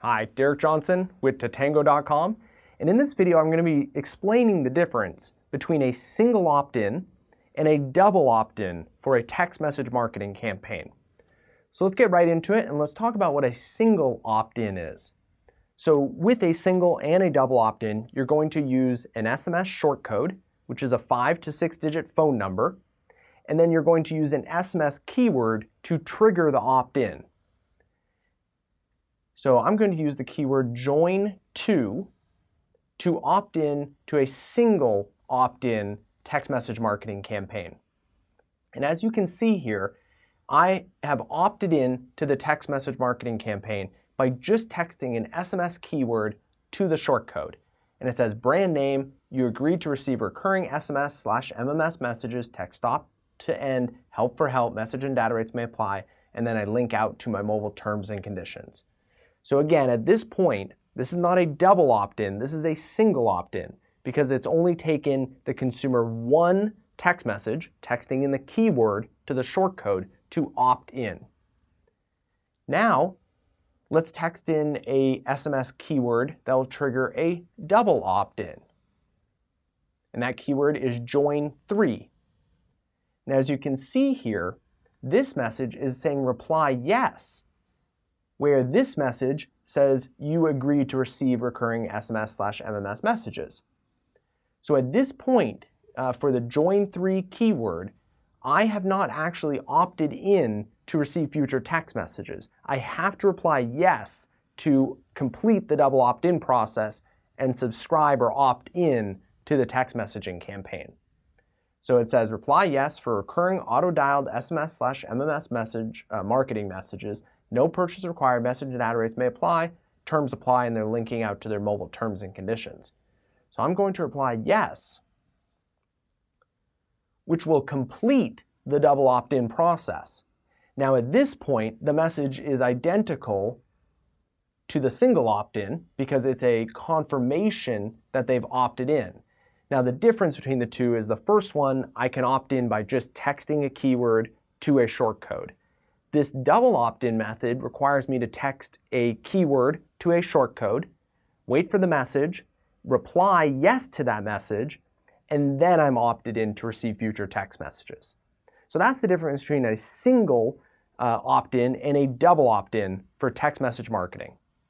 Hi, Derek Johnson with Tatango.com, and in this video I'm going to be explaining the difference between a single opt-in and a double opt-in for a text message marketing campaign. So let's get right into it and let's talk about what a single opt-in is. So with a single and a double opt-in, you're going to use an SMS shortcode, which is a 5 to 6 digit phone number, and then you're going to use an SMS keyword to trigger the opt-in. So I'm going to use the keyword join to opt in to a single opt-in text message marketing campaign. And as you can see here, I have opted in to the text message marketing campaign by just texting an SMS keyword to the shortcode. And it says brand name, you agreed to receive recurring SMS/MMS messages, text stop to end, help for help, message and data rates may apply, and then I link out to my mobile terms and conditions. So again, at this point, this is not a double opt-in, this is a single opt-in because it's only taken the consumer one text message, texting in the keyword to the shortcode to opt in. Now, let's text in a SMS keyword that will trigger a double opt-in. And that keyword is join3. Now, as you can see here, this message is saying reply yes, where this message says you agree to receive recurring SMS/MMS messages. So at this point, for the join3 keyword, I have not actually opted in to receive future text messages. I have to reply yes to complete the double opt-in process and subscribe or opt in to the text messaging campaign. So it says reply yes for recurring auto-dialed SMS/MMS message marketing messages. No purchase required, message and data rates may apply, terms apply, and they're linking out to their mobile terms and conditions. So I'm going to reply yes, which will complete the double opt-in process. Now at this point, the message is identical to the single opt-in because it's a confirmation that they've opted in. Now the difference between the two is the first one, I can opt in by just texting a keyword to a shortcode. This double opt-in method requires me to text a keyword to a shortcode, wait for the message, reply yes to that message, and then I'm opted in to receive future text messages. So that's the difference between a single opt-in and a double opt-in for text message marketing.